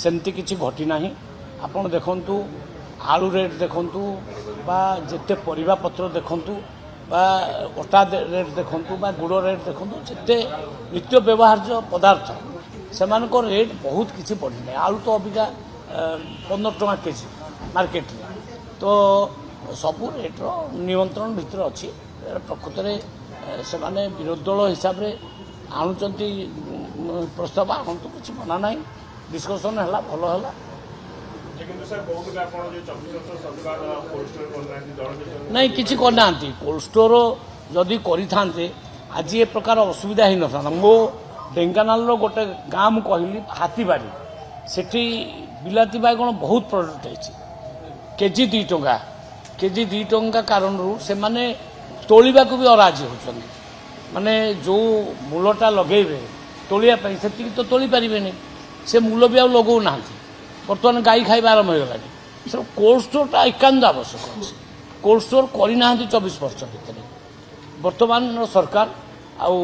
सेमती किसी घटी ना आपण देखु आलू रेट देखु जिते परिबा पत्र देखु अटा रेट देखु गुड़ रेट देखु जिते नित्य व्यवहार्य पदार्थ से रेट बहुत किसी बढ़ी ना आलू तो अबिका 15 टଙ୍କା केजी मार्केट में तो सबू रेट्र नियंत्रण भितर अच्छी प्रकृत में से विरोधी दल हिसाब से आणुंट प्रस्ताव आणु किसी मना ना डिस्कसन है भल है नहीं किसी करना कोल्ड स्टोर जदि करते आज ये प्रकार असुविधा ही न था मो ढेंकानाल गोटे गाँ मुझे कहली हाथीबाड़ी सेठी बिलाती बाइगण बहुत प्रोडक्ट है केजी 2 टंका केजी 2 टंका कारण से माने तोलिबा को भी अराजी होचंदी माने जो मूलटा लगेबे तोलिया से तो तोली पारे से मूल भी लगौ ना बर्तमान गाई खाଇବା आरंभ हो गलानी सब कोल्ड स्टोरटा एकांत आवश्यक अच्छे कोल्ड स्टोर करना 24 वर्ष भितर बर्तमान सरकार आउ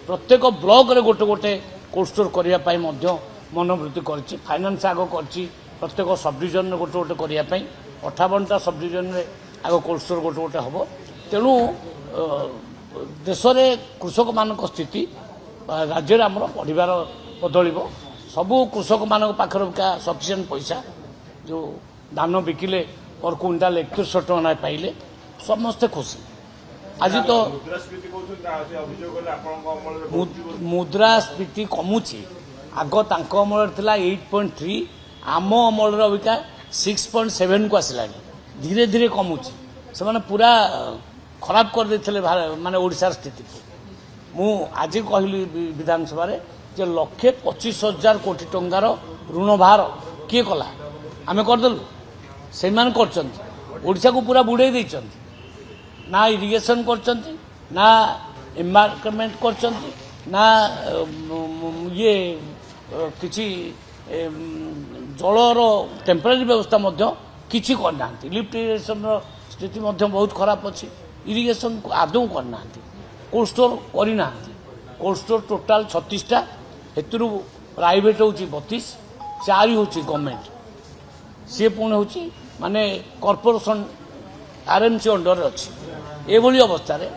प्रत्येक ब्लॉक रे गोटे गोटे कोल्ड स्टोर करने मनोवृत्ति कर फाइनान्स आग कर प्रत्येक सब डिविजन गोटे गोटे करने 58टा सब डिविजन आग कोल्ड स्टोर गोटे गोटे हम तेणु देश में कृषक मान स्थिति राज्य आमर बढ़िबार बदल सबू कृषक मान पाखर सफिसीयंट पैसा जो धान बिकिले पर क्विंटाल 3100 टଙ୍କା पाइले समस्ते खुशी आज तो मुद्रास्फीति कमुची आग तांको अमल थिला 8.3 आम अमल अबिका 6.7 को आसला धीरे धीरे कमुची से माने पूरा खराब कर देथिले माने ओडिसा स्थिति मु आज कहली विधानसभा रे जे 1,25,000 कोटी टंकार ऋण भार किए कला आमे करदेलु से मान करचंती ओडिसा को पूरा बुड़े देचंती ना इरिगेशन करचंती ना एम्बार्कमेंट करचंती ना ये किसी जलर टेम्पररी व्यवस्था मध्य किसी करना लिफ्ट इरिगेशन स्थिति मध्य बहुत खराब अच्छी इरिगेशन आदौ करना कोल्ड स्टोर करना कोल्ड स्टोर टोटाल 36टा हेतु प्राइवेट हूँ 32 4 हूँ गवर्नमेंट सी पुणी हूँ माने कॉर्पोरेशन आरएमसी अंडर अच्छी एभली अवस्था रे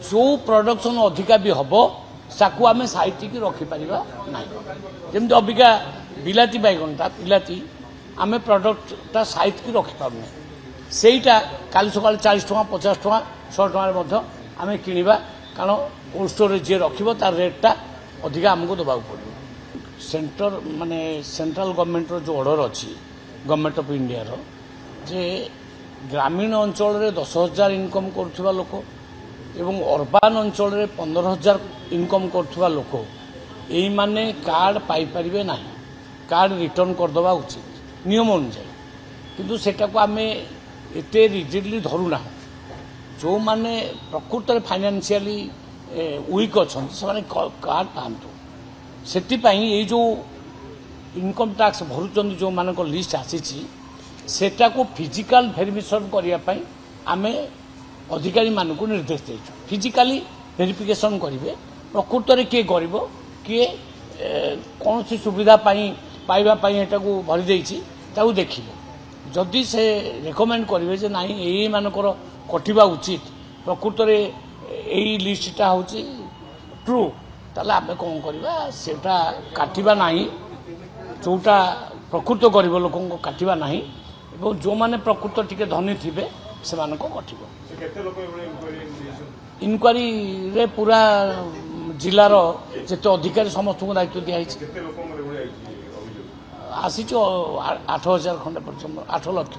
जो प्रोडक्शन अधिका भी हम साकू आम साइटिक रखिपर ना जमी अबिका बिलाती बैगणटा बिलाती आम प्रोडक्टा साइट की रखिपारे सेटा काली सका 40 टଙ୍କା 50 टଙ୍କା 100 टଙ୍କା आम किणवा कारण कोल्ड स्टोर जी रखिब तार रेटा अधिका आमको दबा पड़ो सेंटर माने सेंट्रल गवर्नमेंट जो ऑर्डर अच्छी गवर्नमेंट ऑफ इंडिया रो जे ग्रामीण अंचल रे 10,000 इनकम करुवा लोक एवं अर्बान अंचल रे 15,000 इनकम करुवा लोक यही माने कार्ड पाई परिबे नाही कार्ड रिटर्न करदवा उचित नियम अनुसार किंतु सेटा को आमे एते रिजिडली धरुना जो माने प्रकृत फाइनेंशियली वीक अच्छा से कार्ड पातु से जो इनकम टैक्स भरुचंद जो मान लिस्ट आसी सेटा को फिजिकल वेरिफिकेशन करने आम अधिकारी मानक निर्देश देचु फिजिकली वेरिफिकेशन करेंगे प्रकृत में किए गरीब किए कौन सी सुविधा पाइबापी एटा को भरी देछि देखिए जदि से रेकमेंड करेंगे जे नाई यही मानकर कटिबा उचित प्रकृत में यही लिस्टा हूँ ट्रू ताले आम कौन करवा सेटा काटिबा नाही जोटा प्रकृत गरीब लोक काटिबा नाही एवं जो माने प्रकृत टिके धनी थिबे से मानको कटिबो इनक्वारी रे पूरा जिलार जेते अधिकारी समस्त को दायित्व दिया आसी 8,000 खंडे 8 लाख